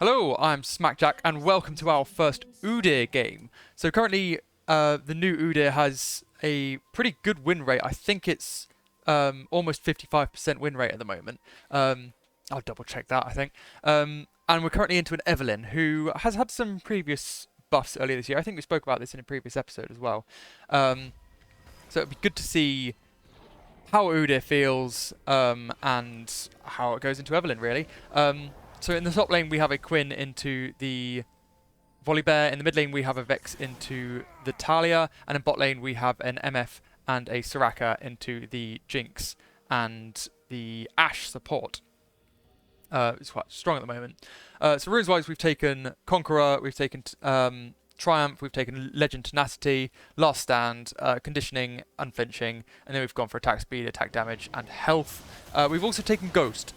Hello, I'm Smackjack, and welcome to our first Udyr game. So currently, the new Udyr has a pretty good win rate. I think it's almost 55% win rate at the moment. I'll double check that, I think. And we're currently into an Evelyn, who has had some previous buffs earlier this year. I think we spoke about this in a previous episode as well. So it'd be good to see how Udyr feels and how it goes into Evelyn, really. So in the top lane we have a Quinn into the Volibear, in the mid lane we have a Vex into the Talia, and in bot lane we have an MF and a Soraka into the Jinx and the Ashe support. It's quite strong at the moment. So runes wise we've taken Conqueror, we've taken Triumph, we've taken Legend Tenacity, Last Stand, Conditioning, Unflinching, and then we've gone for attack speed, attack damage, and health. We've also taken Ghost.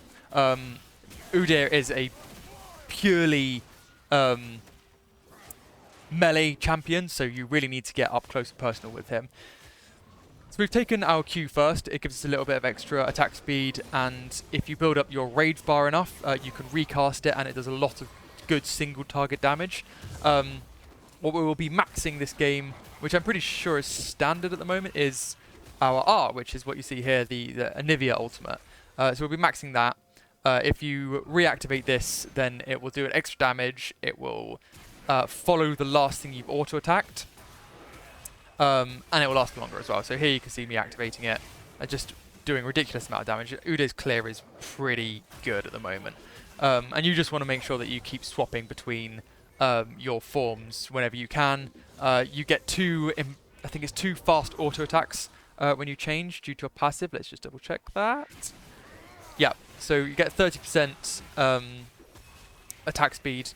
Udyr is a purely melee champion, so you really need to get up close and personal with him. So we've taken our Q first. It gives us a little bit of extra attack speed, and if you build up your rage bar enough, you can recast it, and it does a lot of good single target damage. What we will be maxing this game, which I'm pretty sure is standard at the moment, is our R, which is what you see here, the Anivia ultimate. So we'll be maxing that. If you reactivate this, then it will do an extra damage. It will follow the last thing you've auto-attacked. And it will last longer as well. So here you can see me activating it, just doing a ridiculous amount of damage. Udyr's clear is pretty good at the moment. And you just want to make sure that you keep swapping between your forms whenever you can. You get I think it's two fast auto-attacks when you change due to a passive. Let's just double check that. Yeah, so you get 30% attack speed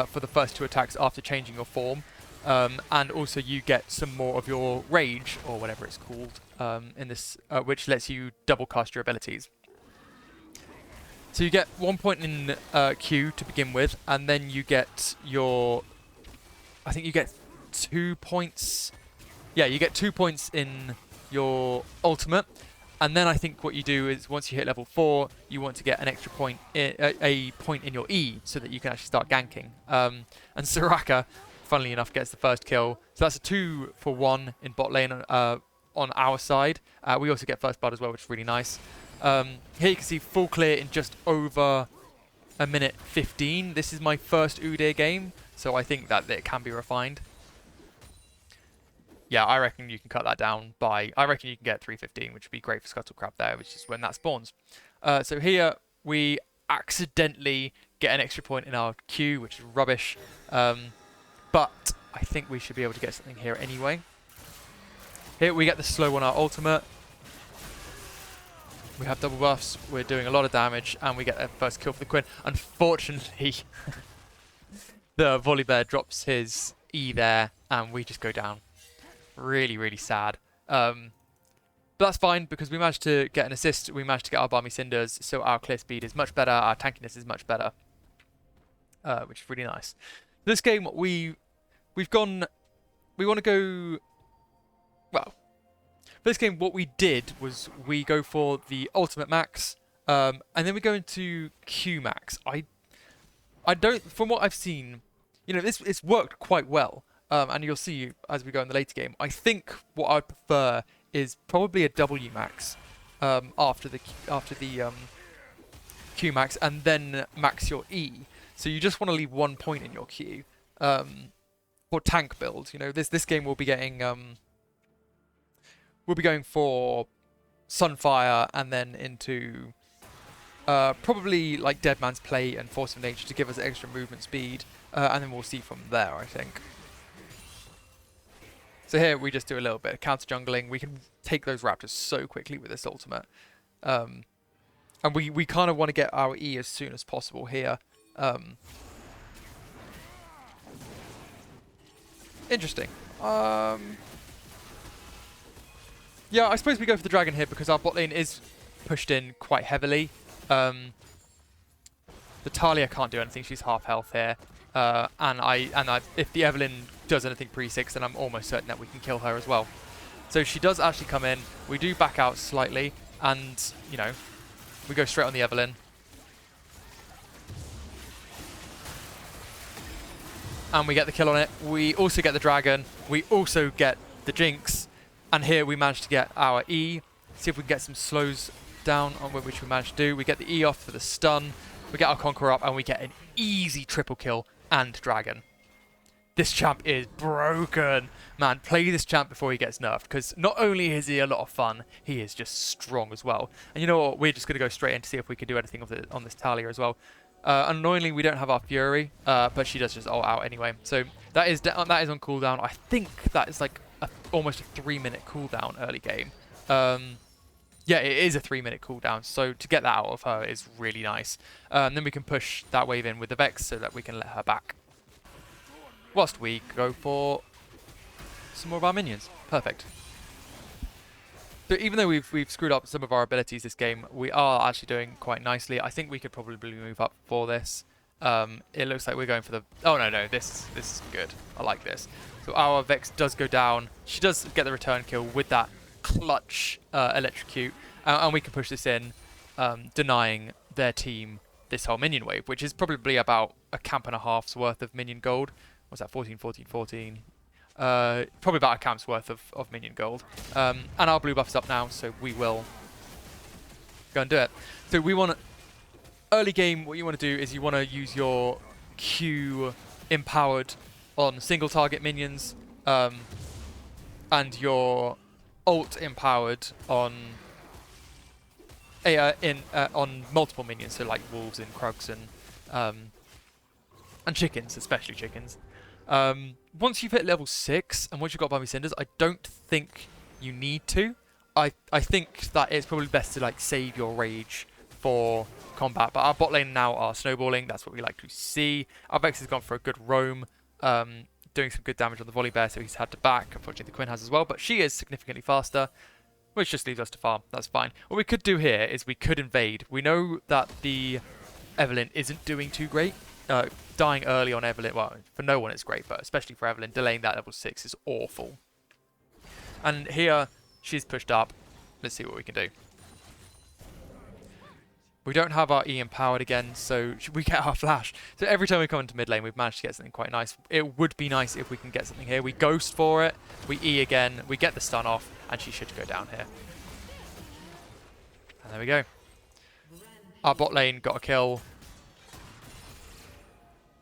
for the first two attacks after changing your form. And also you get some more of your rage, or whatever it's called, in this, which lets you double cast your abilities. So you get 1 point in Q to begin with, and then you get your... I think you get 2 points... Yeah, you get 2 points in your ultimate. And then I think what you do is once you hit level 4, you want to get an extra point, a point in your E, so that you can actually start ganking. And Soraka, funnily enough, gets the first kill. So that's a 2 for 1 in bot lane on our side. We also get first blood as well, which is really nice. Here you can see full clear in just over a minute 15. This is my first Udyr game, so I think that it can be refined. Yeah, I reckon you can cut that down by... I reckon you can get 3:15, which would be great for Scuttle Crab there, which is when that spawns. So here we accidentally get an extra point in our Q, which is rubbish. But I think we should be able to get something here anyway. Here we get the slow on our ultimate. We have double buffs, we're doing a lot of damage, and we get a first kill for the Quinn. Unfortunately, the Volibear drops his E there, and we just go down. Really, really sad. But that's fine, because we managed to get an assist, we managed to get our Balmy Cinders, so our clear speed is much better, our tankiness is much better, which is really nice. This game, we want to go, well, for this game, what we did was we go for the ultimate max, and then we go into Q max. I don't, from what I've seen, you know, it's worked quite well. And you'll see as we go in the later game. I think what I'd prefer is probably a W max after the Q max, and then max your E. So you just want to leave 1 point in your Q for tank build. You know, this game will be getting we'll be going for Sunfire and then into probably like Dead Man's Plate and Force of Nature to give us extra movement speed, and then we'll see from there, I think. So here we just do a little bit of counter jungling. We can take those raptors so quickly with this ultimate. And we kind of want to get our E as soon as possible here. Interesting. Yeah, I suppose we go for the dragon here because our bot lane is pushed in quite heavily. The Talia can't do anything. She's half health here. If the Evelyn does anything pre-6, then I'm almost certain that we can kill her as well. So she does actually come in. We do back out slightly, and, you know, we go straight on the Evelyn. and we get the kill on it. We also get the dragon. We also get the Jinx. And here we manage to get our E. See if we can get some slows down, on which we managed to do. We get the E off for the stun. We get our Conqueror up, and we get an easy triple kill and dragon. This champ is broken. Man, play this champ before he gets nerfed, because not only is he a lot of fun, he is just strong as well. And you know what? We're just going to go straight in to see if we can do anything on this Talia as well. Annoyingly, we don't have our Fury, but she does just ult out anyway. So that is on cooldown. I think that is like almost a 3-minute cooldown early game. Yeah, it is a 3-minute cooldown, so to get that out of her is really nice. Then we can push that wave in with the Vex so that we can let her back. Whilst we go for some more of our minions. Perfect. So even though we've screwed up some of our abilities this game, we are actually doing quite nicely. I think we could probably move up for this. It looks like we're going for the... Oh, no, this is good. I like this. So our Vex does go down. She does get the return kill with that clutch electrocute. And we can push this in, denying their team this whole minion wave, which is probably about a camp and a half's worth of minion gold. What's that? 14, 14, 14. Probably about a camp's worth of minion gold. And our blue buff's up now, so we will go and do it. So we want to... Early game, what you want to do is you want to use your Q empowered on single target minions, and your ult empowered on on multiple minions, so like wolves and krugs and chickens, especially chickens. Once you've hit level 6 and once you've got Bummy Cinders, I don't think you need to. I think that it's probably best to like save your rage for combat. But our bot lane now are snowballing. That's what we like to see. Our Vex has gone for a good roam, doing some good damage on the volley bear, so he's had to back. Unfortunately, the Quinn has as well, but she is significantly faster, which just leaves us to farm. That's fine. What we could do here is we could invade. We know that the Evelynn isn't doing too great. Dying early on Evelynn, well, for no one it's great, but especially for Evelynn, delaying that level 6 is awful. And here, she's pushed up. Let's see what we can do. We don't have our E empowered again, so we get our flash. So every time we come into mid lane, we've managed to get something quite nice. It would be nice if we can get something here. We ghost for it, we E again, we get the stun off, and she should go down here. And there we go. Our bot lane got a kill.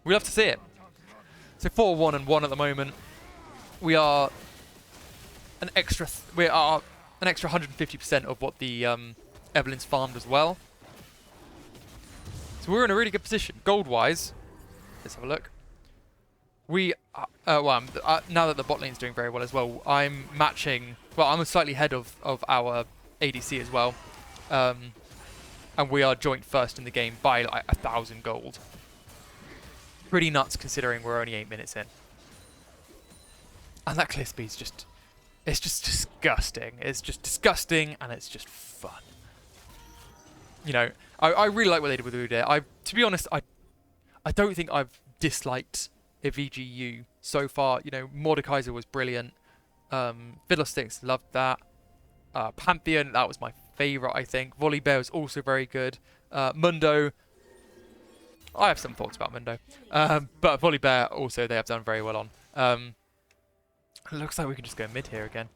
We love to see it. So 4-1 and 1 at the moment. We are an extra 150% of what the Evelynn's farmed as well. So we're in a really good position. Gold-wise, let's have a look. We, now that the bot lane's doing very well as well, I'm matching, well, I'm slightly ahead of our ADC as well. And we are joint first in the game by like 1,000 gold. Pretty nuts considering we're only 8 minutes in. And that clear speed's just, it's just disgusting. It's just disgusting and it's just fun. You know, I really like what they did with Udyr. To be honest, I don't think I've disliked a VGU so far. You know, Mordekaiser was brilliant. Fiddlesticks, loved that. Pantheon, that was my favourite, I think. Volley Bear was also very good. Mundo, I have some thoughts about Mundo. But Volley Bear also they have done very well on. It looks like we can just go mid here again.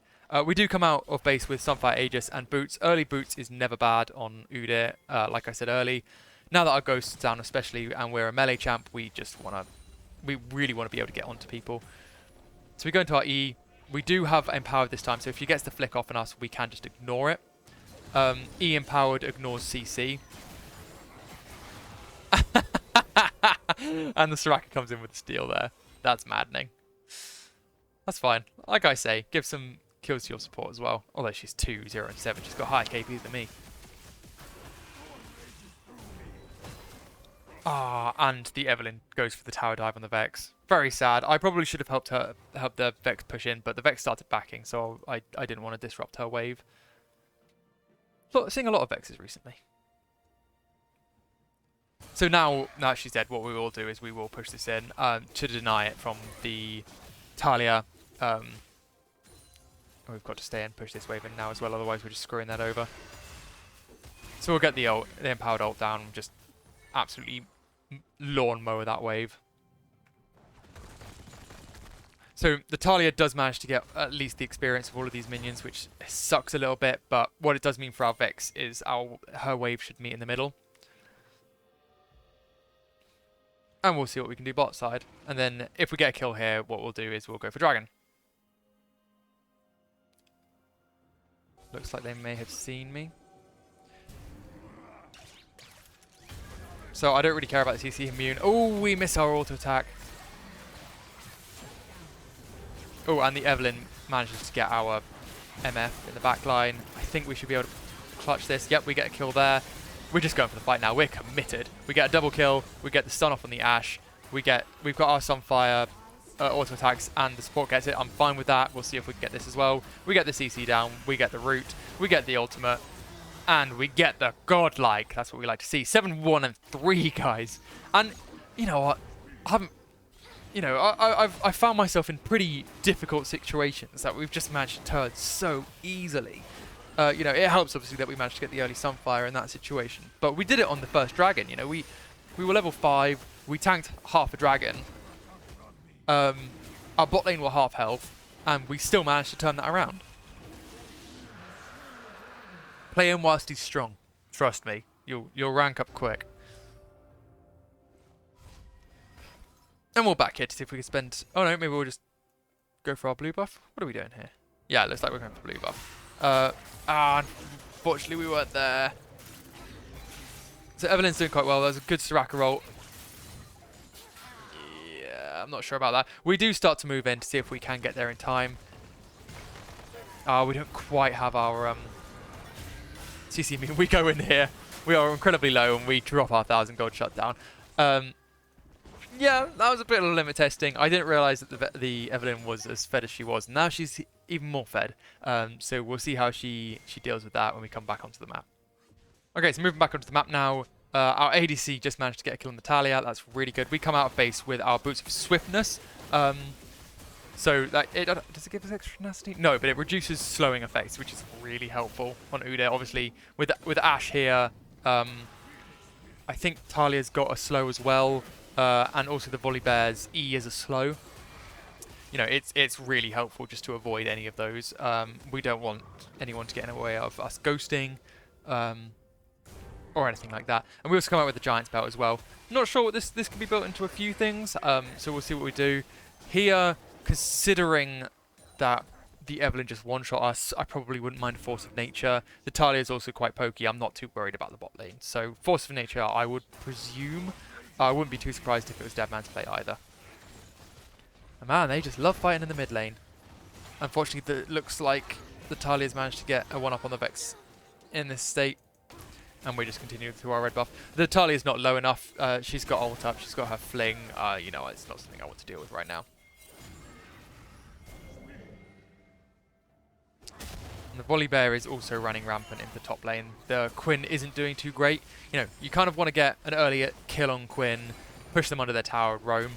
We do come out of base with Sunfire Aegis and Boots. Early Boots is never bad on Udyr, like I said early. Now that our Ghost's down especially and we're a melee champ, we really want to be able to get onto people. So we go into our E. We do have Empowered this time, so if he gets the flick off on us, we can just ignore it. E Empowered ignores CC. And the Soraka comes in with the steal there. That's maddening. That's fine. Like I say, give some kills to your support as well. Although she's 2, 0, and 7. She's got higher KP than me. And the Evelynn goes for the tower dive on the Vex. Very sad. I probably should have helped the Vex push in, but the Vex started backing, so I didn't want to disrupt her wave. Look, seeing a lot of Vexes recently. So now she's dead, what we will do is we will push this in to deny it from the Talia. We've got to stay and push this wave in now as well, otherwise we're just screwing that over. So we'll get the empowered ult down, just absolutely lawnmower that wave. So the Talia does manage to get at least the experience of all of these minions, which sucks a little bit, but what it does mean for our Vex is her wave should meet in the middle. And we'll see what we can do bot side. And then if we get a kill here, what we'll do is we'll go for Dragon. Looks like they may have seen me. So I don't really care about the CC immune. Oh, we miss our auto attack. Oh, and the Evelyn manages to get our MF in the back line. I think we should be able to clutch this. Yep, we get a kill there. We're just going for the fight now. We're committed. We get a double kill. We get the stun off on the Ashe. We've got our Sunfire auto attacks, and the support gets it. I'm fine with that. We'll see if we can get this as well. We get the CC down. We get the root. We get the ultimate. And we get the godlike. That's what we like to see. 7-1 and 3, guys. And you know what? I haven't. You know, I've found myself in pretty difficult situations that we've just managed to turn so easily. You know, it helps obviously that we managed to get the early Sunfire in that situation. But we did it on the first dragon. You know, we were level 5. We tanked half a dragon. Our bot lane were half health, and we still managed to turn that around. Play him whilst he's strong. Trust me, you'll rank up quick. And we'll back here to see if we can spend... Oh no, maybe we'll just go for our blue buff. What are we doing here? Yeah, it looks like we're going for blue buff. Unfortunately we weren't there. So Evelyn's doing quite well. That was a good Soraka roll. Yeah, I'm not sure about that. We do start to move in to see if we can get there in time. We don't quite have our CC mean. We go in here. We are incredibly low and we drop our 1,000 gold shutdown. Yeah, that was a bit of limit testing. I didn't realise that the Evelyn was as fed as she was. Now she's even more fed. So we'll see how she deals with that when we come back onto the map. Okay, so moving back onto the map now. Our ADC just managed to get a kill on the Talia. That's really good. We come out of base with our Boots of Swiftness. So that does it give us extra tenacity? No, but it reduces slowing effects, which is really helpful on Udyr. Obviously, with Ashe here, I think Talia's got a slow as well. And also the Volibear's E is a slow. You know, it's really helpful just to avoid any of those. We don't want anyone to get in the way of us ghosting or anything like that. And we also come out with the Giant's Belt as well. Not sure what this can be built into a few things, so we'll see what we do. Here, considering that the Evelyn just one-shot us, I probably wouldn't mind Force of Nature. The Talia is also quite pokey. I'm not too worried about the bot lane. So Force of Nature, I would presume. I wouldn't be too surprised if it was Dead Man's Play either. And man, they just love fighting in the mid lane. Unfortunately, it looks like the Talia's managed to get a one-up on the Vex in this state. And we just continue through our red buff. The Talia's not low enough. She's got ult up. She's got her fling. You know, it's not something I want to deal with right now. And the Volibear is also running rampant in the top lane. The Quinn isn't doing too great. You know, you kind of want to get an early kill on Quinn, push them under their tower, roam.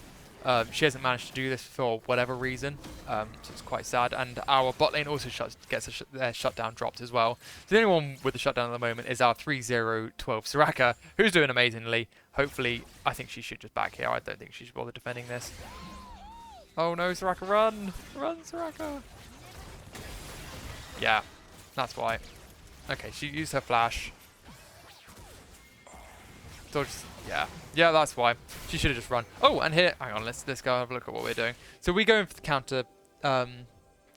She hasn't managed to do this for whatever reason, so it's quite sad. And our bot lane also gets their shutdown dropped as well. So the only one with the shutdown at the moment is our 3-0-12 Soraka, who's doing amazingly. Hopefully, I think she should just back here. I don't think she should bother defending this. Oh no, Soraka, run! Run, Soraka! Yeah, that's why. Okay, she used her flash. Yeah, that's why. She should have just run. Oh, and here, hang on, let's go have a look at what we're doing. So we go in for the counter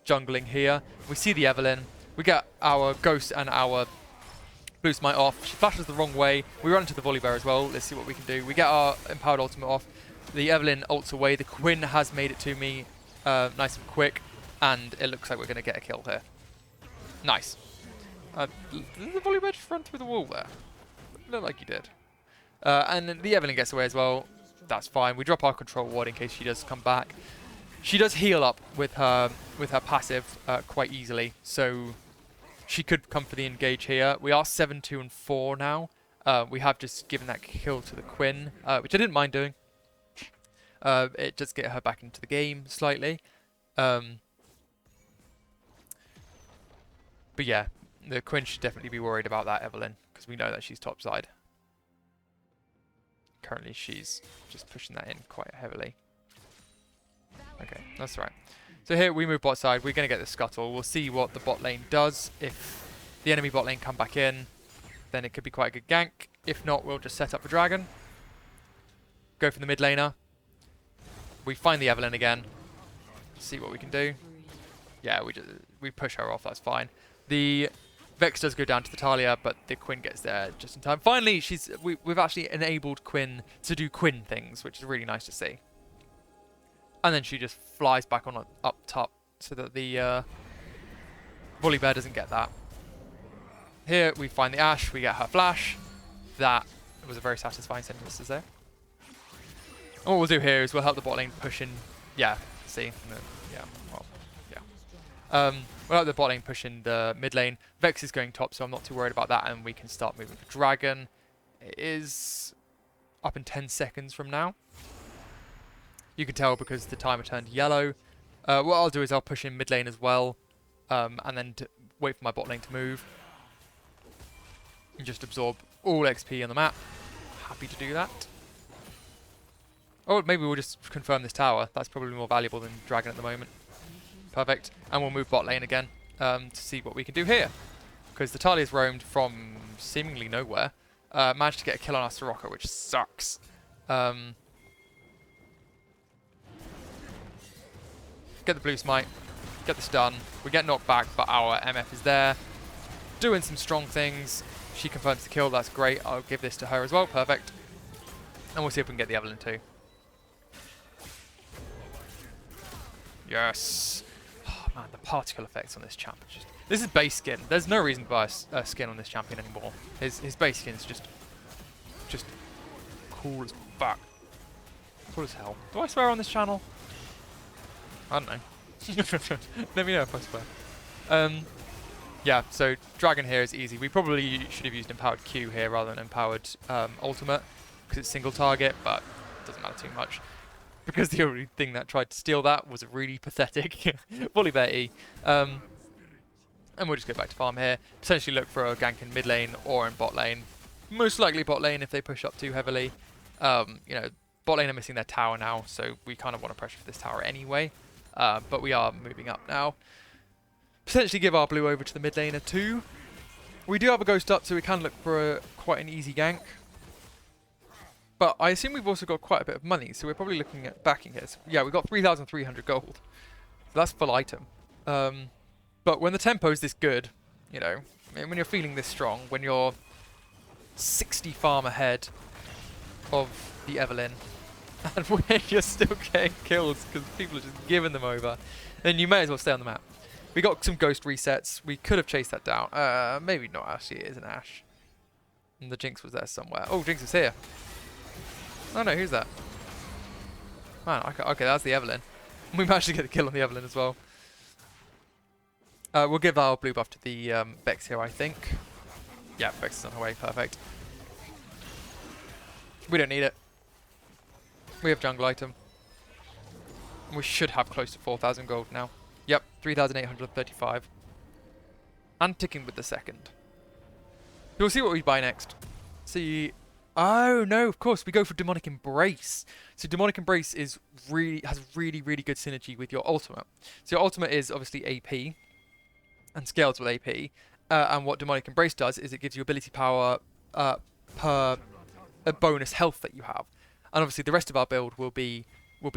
jungling here. We see the Evelyn. We get our Ghost and our Blue Smite off. She flashes the wrong way. We run into the Volibear as well. Let's see what we can do. We get our Empowered Ultimate off. The Evelyn ults away. The Quinn has made it to me nice and quick. And it looks like we're going to get a kill here. Nice. Did the Volibear just run through the wall there? Looked like he did. And then the Evelyn gets away as well. That's fine. We drop our control ward in case she does come back. She does heal up with her passive quite easily, so she could come for the engage here. We are 7-2 and 4 now. We have just given that kill to the Quinn, which I didn't mind doing. It does get her back into the game slightly. But yeah, the Quinn should definitely be worried about that Evelyn, because we know that she's topside. Currently she's just pushing that in quite heavily. Okay, that's right. So here we move bot side. We're going to get the scuttle. We'll see what the bot lane does. If the enemy bot lane come back in, then it could be quite a good gank. If not, we'll just set up for dragon. Go for the mid laner. We find the Evelynn again. See what we can do. Yeah, we push her off. That's fine. The Vex does go down to the Talia, but the Quinn gets there just in time. Finally, we've actually enabled Quinn to do Quinn things, which is really nice to see. And then she just flies back on up top so that the Bully Bear doesn't get that. Here we find the Ashe, we get her flash. That was a very satisfying sentence there. And what we'll do here is we'll help the bot lane push in. Yeah, see? Yeah, well, yeah. We'll help the bot lane push in the mid lane. Vex is going top, so I'm not too worried about that, and we can start moving for dragon. It is up in 10 seconds from now. You can tell because the timer turned yellow. What I'll do is I'll push in mid lane as well, and then wait for my bot lane to move. And just absorb all XP on the map. Happy to do that. Or maybe we'll just confirm this tower. That's probably more valuable than dragon at the moment. Perfect. And we'll move bot lane again to see what we can do here. Because the Talia's roamed from seemingly nowhere. Managed to get a kill on our Soraka, which sucks. Get the blue smite. Get the stun. We get knocked back, but our MF is there. Doing some strong things. She confirms the kill. That's great. I'll give this to her as well. Perfect. And we'll see if we can get the Evelynn too. Yes. Oh, man, the particle effects on this champ. This is base skin. There's no reason to buy a skin on this champion anymore. His base skin is just cool as fuck. Cool as hell. Do I swear on this channel? I don't know. Let me know if I swear. Yeah, so dragon here is easy. We probably should have used empowered Q here rather than empowered ultimate because it's single target, but it doesn't matter too much. Because the only thing that tried to steal that was a really pathetic Bully Bear E. And we'll just go back to farm here. Potentially look for a gank in mid lane or in bot lane. Most likely bot lane if they push up too heavily. You know, bot lane are missing their tower now, so we kind of want to pressure for this tower anyway. But we are moving up now. Potentially give our blue over to the mid laner too. We do have a ghost up, so we can look for quite an easy gank. But I assume we've also got quite a bit of money, so we're probably looking at backing here. So yeah, we've got 3,300 gold. So that's full item. But when the tempo is this good, you know, when you're feeling this strong, when you're 60 farm ahead of the Evelynn, and when you're still getting kills because people are just giving them over, then you may as well stay on the map. We got some ghost resets. We could have chased that down. Maybe not, actually. It is an Ashe. And the Jinx was there somewhere. Oh, Jinx is here. Oh no, who's that? Man, okay, that's the Evelynn. We managed to get the kill on the Evelynn as well. We'll give our blue buff to the Vex here, I think. Yeah, Vex is on her way. Perfect. We don't need it. We have jungle item. And we should have close to 4,000 gold now. Yep, 3,835. And ticking with the second. We'll see what we buy next. See... Oh, no, of course, we go for Demonic Embrace. So Demonic Embrace has really good synergy with your ultimate. So your ultimate is obviously AP and scales with AP. And what Demonic Embrace does is it gives you ability power per a bonus health that you have. And obviously the rest of our build will be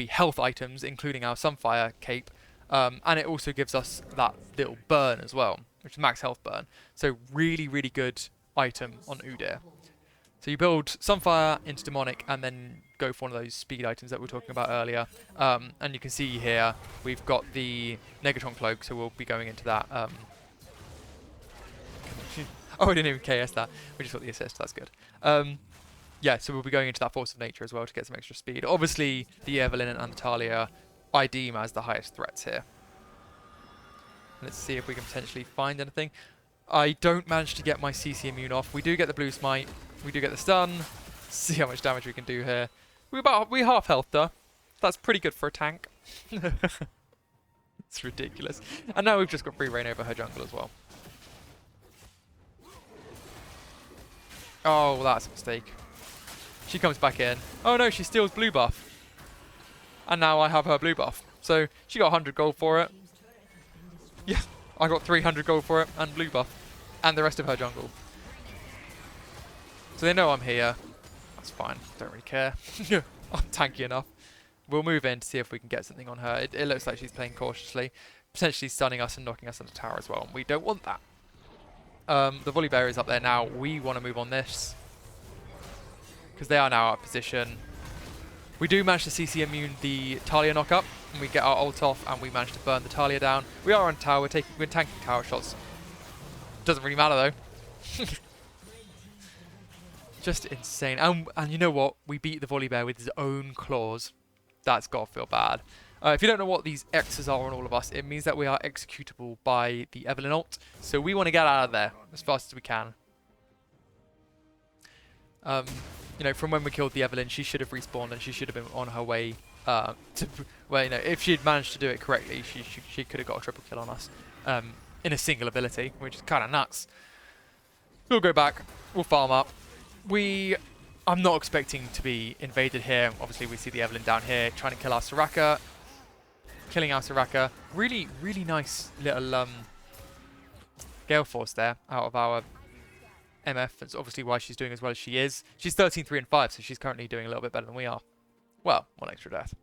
health items, including our Sunfire cape. And it also gives us that little burn as well, which is max health burn. So really good item on Udyr. So you build Sunfire into Demonic and then go for one of those speed items that we were talking about earlier. And you can see here we've got the Negatron Cloak, so we'll be going into that. Oh, I didn't even KS that. We just got the assist, that's good. Yeah, so we'll be going into that Force of Nature as well to get some extra speed. Obviously, the Evelynn and the Talia I deem as the highest threats here. Let's see if we can potentially find anything. I don't manage to get my CC immune off. We do get the blue smite. We do get the stun. See how much damage we can do here. We half health though. That's pretty good for a tank. It's ridiculous. And now we've just got free reign over her jungle as well. Oh, that's a mistake. She comes back in. Oh no, she steals blue buff. And now I have her blue buff. So she got 100 gold for it. Yeah, I got 300 gold for it, and blue buff, and the rest of her jungle. So they know I'm here. That's fine. Don't really care. I'm tanky enough. We'll move in to see if we can get something on her. It looks like she's playing cautiously, potentially stunning us and knocking us on the tower as well. And we don't want that. The Volibear is up there now. We want to move on this because they are now out of position. We do manage to CC immune the Talia knock-up, and we get our ult off, and we manage to burn the Talia down. We are on tower. We're tanking tower shots. Doesn't really matter though. Just insane. And you know what? We beat the Volibear with his own claws. That's got to feel bad. If you don't know what these X's are on all of us, it means that we are executable by the Evelynn ult. So we want to get out of there as fast as we can. You know, from when we killed the Evelynn, she should have respawned and she should have been on her way to... Well, you know, if she had managed to do it correctly, she could have got a triple kill on us in a single ability, which is kind of nuts. We'll go back. We'll farm up. I'm not expecting to be invaded here. Obviously, we see the Evelynn down here trying to kill our Soraka. Killing our Soraka. Really, really nice little Gale Force there out of our MF. That's obviously why she's doing as well as she is. She's 13, 3, and 5, so she's currently doing a little bit better than we are. Well, one extra death.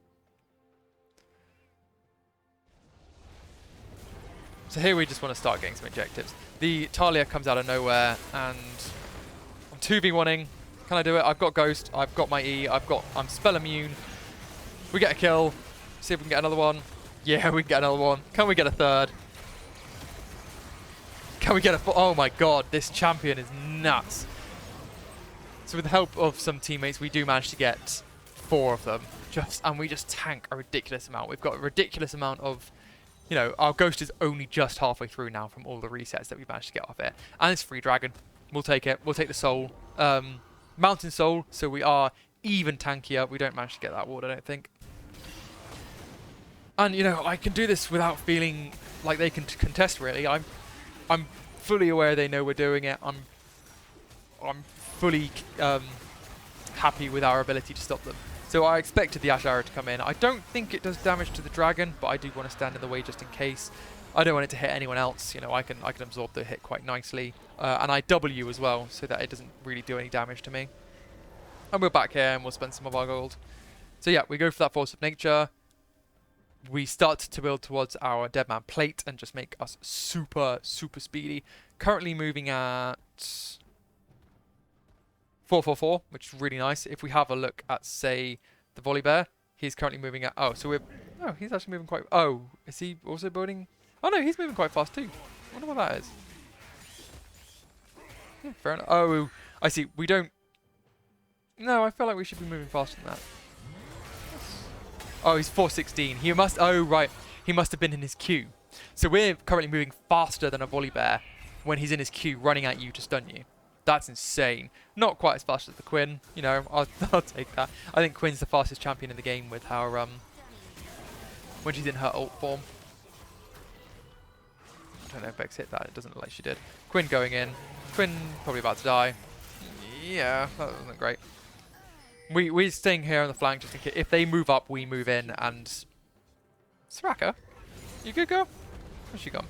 So here we just want to start getting some objectives. The Talia comes out of nowhere, and I'm 2v1ing. Can I do it? I've got Ghost. I've got my E. I'm spell immune. We get a kill. See if we can get another one. Yeah, we can get another one. Can we get a third? Can we get a... Oh my god, this champion is nuts. So with the help of some teammates, we do manage to get 4 of them. And we just tank a ridiculous amount. We've got a ridiculous amount of... You know, our Ghost is only just halfway through now from all the resets that we've managed to get off it. And it's free dragon. We'll take it. We'll take the soul. Mountain soul, so we are even tankier. We don't manage to get that ward, I don't think. And, you know, I can do this without feeling like they can contest, really. I'm fully aware they know we're doing it. I'm fully happy with our ability to stop them. So I expected the Ash Arrow to come in. I don't think it does damage to the dragon, but I do want to stand in the way just in case. I don't want it to hit anyone else. You know, I can absorb the hit quite nicely. And I W as well, so that it doesn't really do any damage to me. And we're back here, and we'll spend some of our gold. So yeah, we go for that Force of Nature. We start to build towards our Deadman Plate and just make us super, super speedy. Currently moving at 444, which is really nice. If we have a look at, say, the Volibear, he's currently moving at... Oh, so we're... Oh, he's actually moving quite... Oh, is he also building... Oh no, he's moving quite fast too. I wonder what that is. Yeah, fair enough. Oh, I see. We don't... No, I feel like we should be moving faster than that. Oh, he's 416. He must... Oh, right. He must have been in his queue. So we're currently moving faster than a Volibear when he's in his queue running at you to stun you. That's insane. Not quite as fast as the Quinn. You know, I'll take that. I think Quinn's the fastest champion in the game with her... when she's in her ult form. I don't know if Vex hit that. It doesn't look like she did. Quinn going in. Quinn probably about to die. Yeah, that wasn't great. We're staying here on the flank just in case. If they move up, we move in. And Soraka, you good, girl? Where's she gone?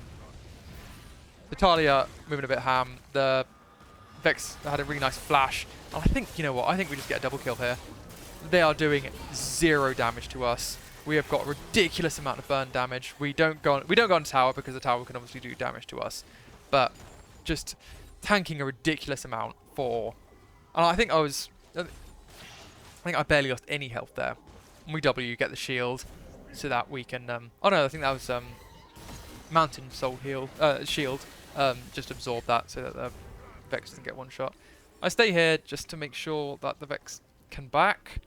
The Talia moving a bit ham. The Vex had a really nice flash. And I think, you know what? I think we just get a double kill here. They are doing 0 damage to us. We have got a ridiculous amount of burn damage. We don't go on tower because the tower can obviously do damage to us. But just tanking a ridiculous amount for... And I think I barely lost any health there. And we W, get the shield so that we can... oh no, I think that was Mountain Soul shield. Just absorb that so that the Vex doesn't get one shot. I stay here just to make sure that the Vex can back.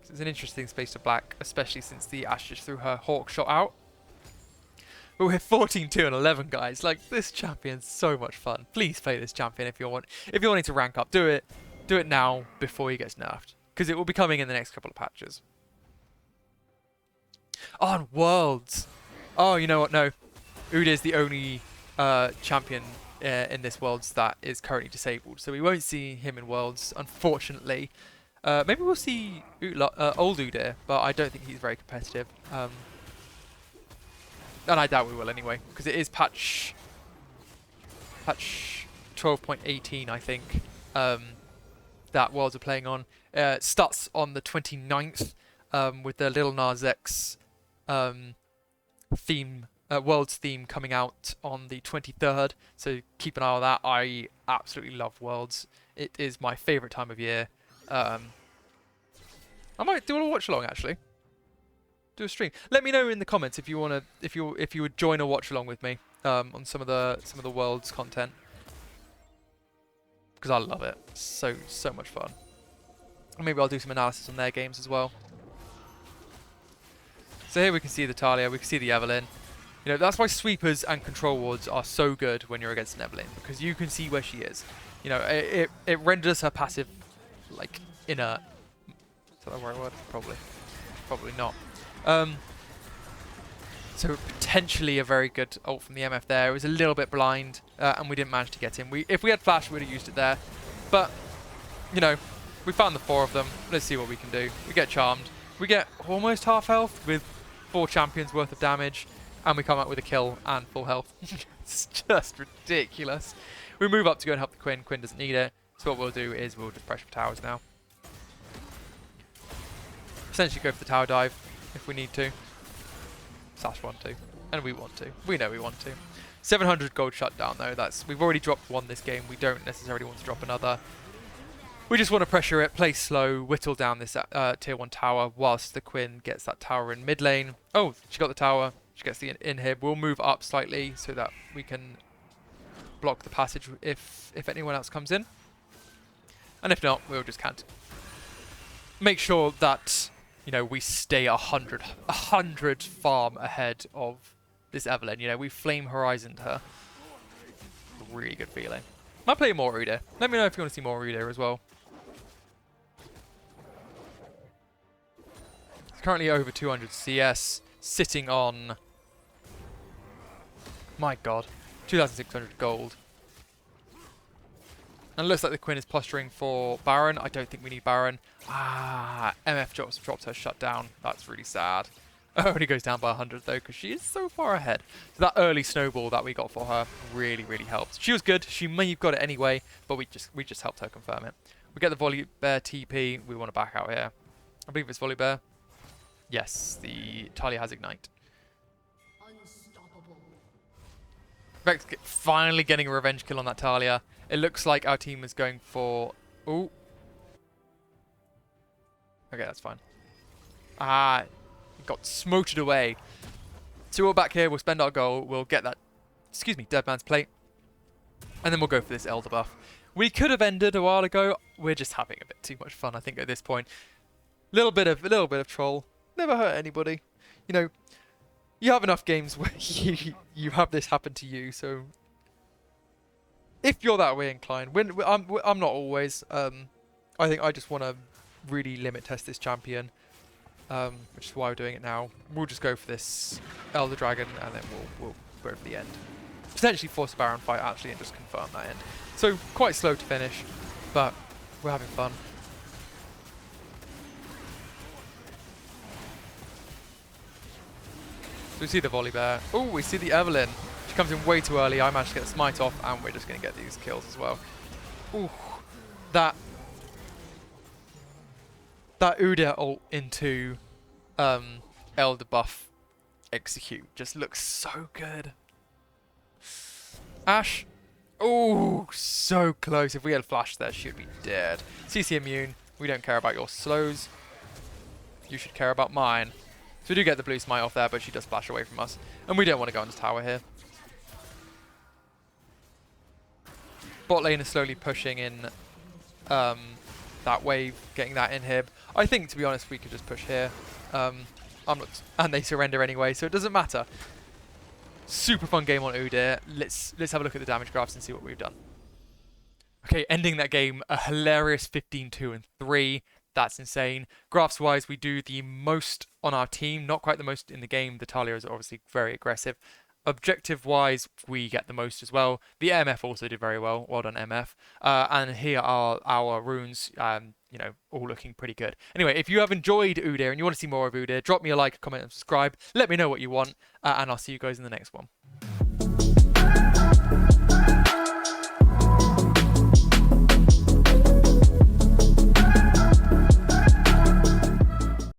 It's an interesting space to black, especially since the Ashe just threw her Hawk shot out. But we're 14, 2, and 11, guys. Like, this champion's so much fun. Please play this champion if you're wanting to rank up. Do it. Do it now before he gets nerfed, because it will be coming in the next couple of patches. Oh, and Worlds. Oh, you know what? No, Udyr's the only champion in this Worlds that is currently disabled, so we won't see him in Worlds, unfortunately. Maybe we'll see old Udyr, but I don't think he's very competitive. And I doubt we will anyway, because it is patch 12.18, I think, that Worlds are playing on. Starts on the 29th with the Lil Nas X theme, Worlds theme coming out on the 23rd. So keep an eye on that. I absolutely love Worlds. It is my favourite time of year. I might do a watch along actually. Do a stream. Let me know in the comments if you wanna, if you would join a watch along with me on some of the Worlds content, because I love it. So much fun. And maybe I'll do some analysis on their games as well. So here we can see the Talia, we can see the Evelynn. You know, that's why sweepers and control wards are so good when you're against an Evelynn, because you can see where she is. You know, it renders her passive like inert. Is that the right word? Probably not. So potentially a very good ult from the MF there. It was a little bit blind, and we didn't manage to get him. If we had flash, we would have used it there. But, you know, we found the 4 of them. Let's see what we can do. We get charmed. We get almost half health with 4 champions worth of damage, and we come out with a kill and full health. It's just ridiculous. We move up to go and help the Quinn. Quinn doesn't need it. So what we'll do is we'll just pressure for towers now. Essentially go for the tower dive if we need to. Slash want to. And we want to. We know we want to. 700 gold shutdown though. We've already dropped 1 this game. We don't necessarily want to drop another. We just want to pressure it, play slow, whittle down this tier 1 tower whilst the Quinn gets that tower in mid lane. Oh, she got the tower. She gets the inhib. We'll move up slightly so that we can block the passage if anyone else comes in. And if not, we'll just can't. Make sure that, you know, we stay 100 farm ahead of this Evelynn. You know, we flame horizoned her. Really good feeling. Might play more Udyr. Let me know if you want to see more Udyr as well. It's currently over 200 CS, sitting on, my god, 2,600 gold. And it looks like the Quinn is posturing for Baron. I don't think we need Baron. MF drops her shutdown. That's really sad. Only goes down by 100 though, because she is so far ahead. So that early snowball that we got for her really helped. She was good. She may have got it anyway, but we just helped her confirm it. We get the Volibear TP. We want to back out here. I believe it's Volibear. Yes, the Talia has Ignite. Vex finally getting a revenge kill on that Talia. It looks like our team is going for... Ooh. Okay, that's fine. Got smoted away. So we're back here. We'll spend our goal. We'll get that, Dead Man's Plate. And then we'll go for this Elder buff. We could have ended a while ago. We're just having a bit too much fun, I think, at this point. Little bit of troll. Never hurt anybody. You know, you have enough games where you have this happen to you, so... If you're that way inclined, I'm not always. I think I just want to really limit test this champion, which is why we're doing it now. We'll just go for this Elder Dragon, and then we'll go for the end. Potentially force a Baron fight actually, and just confirm that end. So quite slow to finish, but we're having fun. So we see the Volibear. Oh, we see the Evelynn. She comes in way too early. I managed to get the smite off, and we're just going to get these kills as well. Ooh, that Udyr ult into Elder buff execute just looks so good. Ashe, oh, so close. If we had flash there, she'd be dead. CC immune. We don't care about your slows. You should care about mine. So we do get the blue smite off there, but she does flash away from us, and we don't want to go into tower here. Bot lane is slowly pushing in that wave, getting that inhib. I think, to be honest, we could just push here. I'm not, and they surrender anyway, so it doesn't matter. Super fun game on Udyr. Let's have a look at the damage graphs and see what we've done. Okay, ending that game, a hilarious 15-2 and 3. That's insane. Graphs-wise, we do the most on our team. Not quite the most in the game. The Talia is obviously very aggressive. Objective-wise, we get the most as well. The MF also did very well. Well done, MF. And here are our runes, you know, all looking pretty good. Anyway, if you have enjoyed Udyr and you want to see more of Udyr, drop me a like, comment, and subscribe. Let me know what you want, and I'll see you guys in the next one.